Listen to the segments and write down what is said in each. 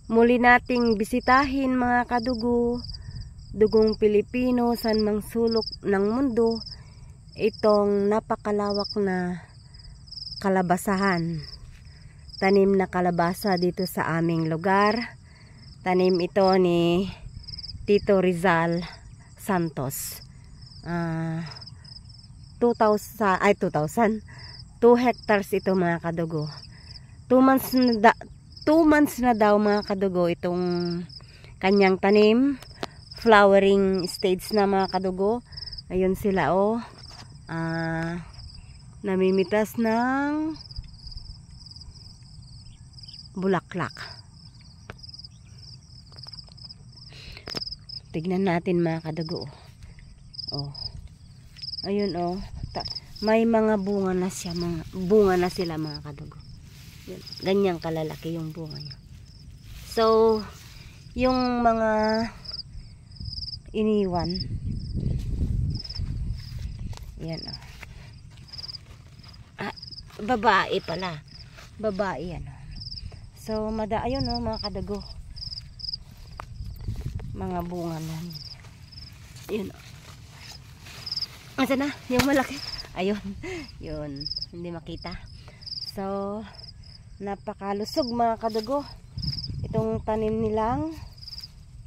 muli nating bisitahin mga kadugo, dugong Pilipino san mang sulok ng mundo, itong napakalawak na kalabasahan. Tanim na kalabasa dito sa aming lugar. Tanim ito ni Tito Rizal Santos. 2 hectares ito mga kadugo. 2 months na daw mga kadugo itong kanyang tanim. Flowering stage na mga kadugo. Ayun sila namimitas ng bulaklak. Tignan natin mga kadugo. Ayun may mga bunga na siya, bunga na sila mga kadugo. Ganyang kalalaki yung bunga niya. So, yung mga iniwan, yan babae pala. Babae yan. So, ayun mga kadugo. Mga bunga na. Yun. Asa na? Yung malaki. Ayun. Yun. Hindi makita. So, napakalusog mga kadugo. Itong tanim nilang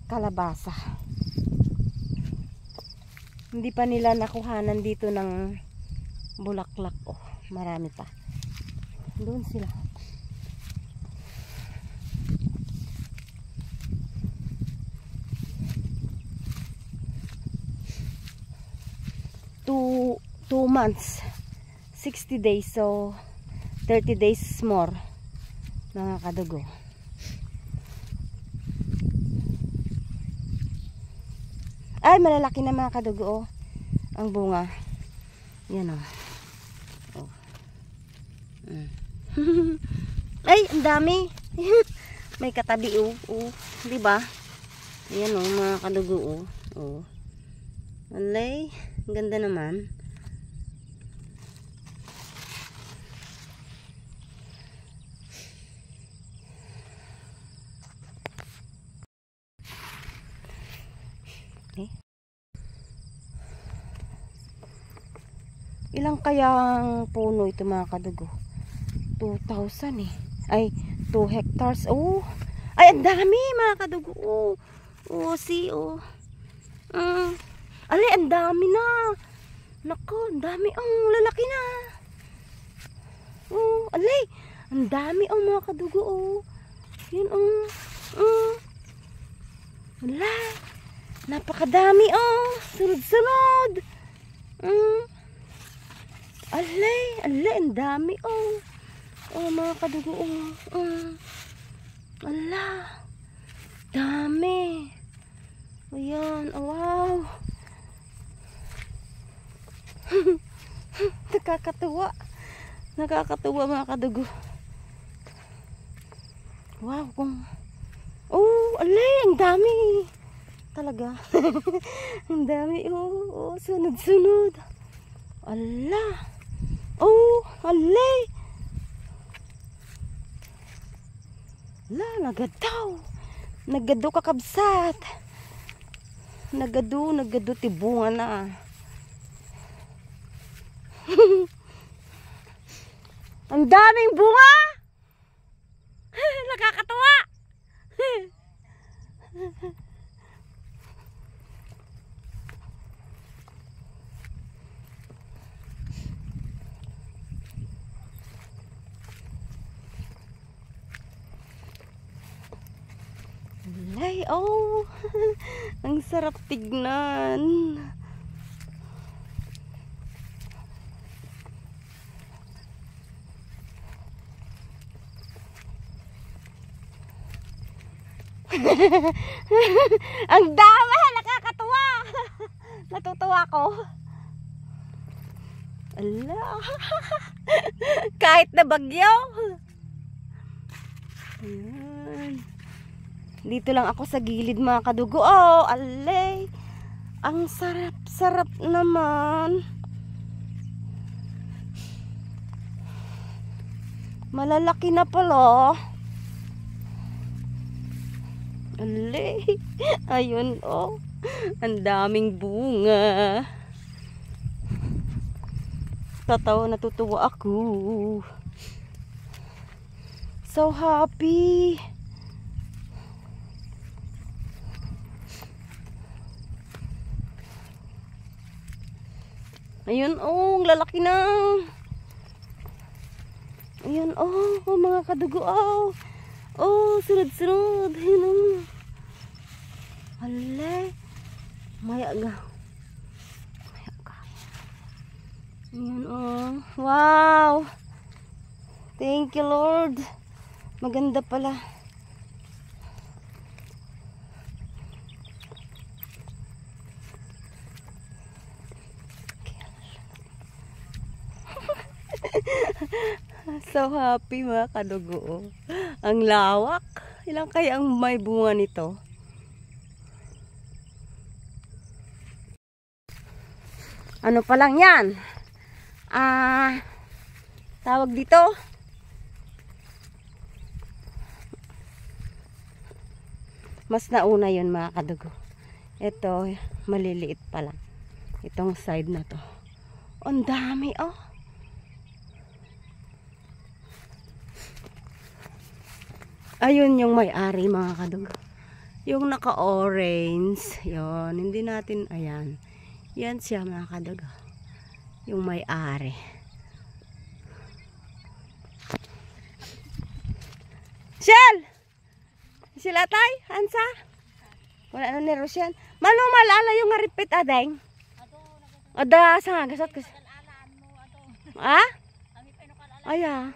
kalabasa. Hindi pa nila nakuhanan dito ng bulaklak. Marami pa. Doon sila. Two months, 60 days, so 30 days more mga kadugo. Ay, malalaki na mga kadugo ang bunga. Yan Ay, ang dami. May katabi di ba? Yan mga kadugo Alay, ganda naman. Ilang kayang puno ito mga kadugo? 2,000 Ay, 2 hectares. Ay, ang dami mga kadugo. See. Alay, ang dami na. Naku, ang dami. Ang lalaki na. Alay, ang dami mga kadugo. Yun Alay, napakadami sunod-sunod. Alay, ang dami mga kadugo. Ala, dami. Ayan, wow. Nakakatuwa mga kadugo. Wow, alay, ang dami talaga. Ang dami sunod-sunod. Ala, alay. Ala, nagado kakabsat. Nagado tibunga na. Ang daming bunga. Nakakatuwa. Ay, ang sarap tignan. Ang dami, nakakatuwa. Natutuwa ko. Ala. Kahit na bagyo. Ayan. Dito lang ako sa gilid mga kadugo. Alay. Ang sarap-sarap naman. Malalaki na pala. Ale, ayun oh. Ang daming bunga. Natutuwa ako. So happy. Ayun oh, lalaki na. Ayun oh, mga kadugo oh. Oh, sunod-sunod. Ayun oh. Alay. Maya ga. Ayun oh. Wow. Thank you, Lord. Maganda pala. So happy mga kadugo. Ang lawak. Ilang kaya ang may bunga nito? Ano pa lang yan? Tawag dito. Mas nauna yun mga kadugo. Ito, maliliit pa lang. Itong side na to. Ang dami oh. Ayun yung may-ari mga kadugo. Yung naka-orange. Yun. Hindi natin, ayan. Yan siya mga kadugo. Yung may-ari. Shell! Sila tay? Hansa? Wala na ni Rosyan. Mano malala yung ngaripit adeng? Ada sa gasat kas. Ah? Aya.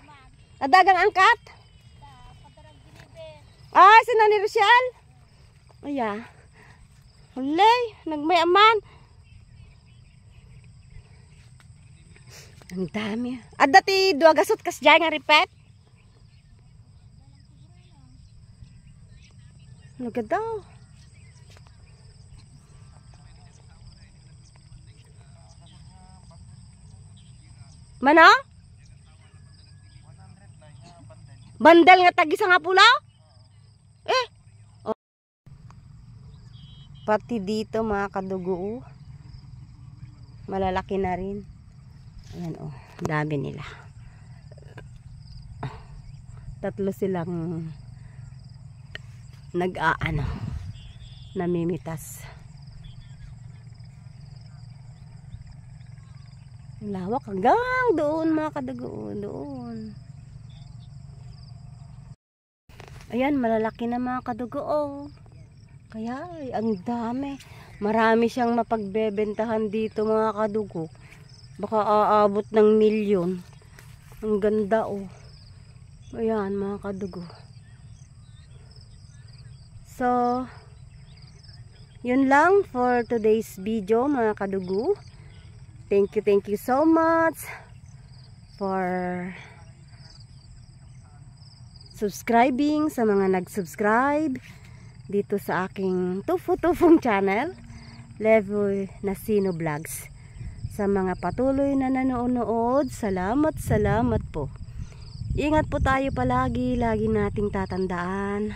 Adagang angkat? Ah, sina ni Rochelle? Aya. Hulay, nagmayaman. Ang dami. Ada ti dua gasot kas jay nga ripet. Nagadaw. Mana? Bandal nga tagi sa nga pula? Oh. Pati dito mga kadugo. Malalaki na rin. Ayan oh, dami nila. Tatlo silang nag-aano, namimitas. Lawak hanggang doon mga kadugo, doon. Ayan, malalaki na mga kadugo oh. Kaya ay, ang dami. Marami siyang mapagbebentahan dito mga kadugo. Baka aabot ng milyon. Ang ganda oh. Ayan mga kadugo. So, yun lang for today's video mga kadugo. Thank you so much for subscribing sa mga nag-subscribe dito sa aking tufo-tufong channel, Levo Nasino Vlogs. Sa mga patuloy na nanonood, salamat po. Ingat po tayo palagi, lagi nating tatandaan.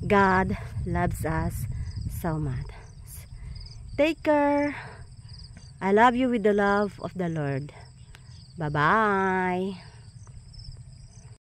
God loves us so much. Take care. I love you with the love of the Lord. Bye-bye.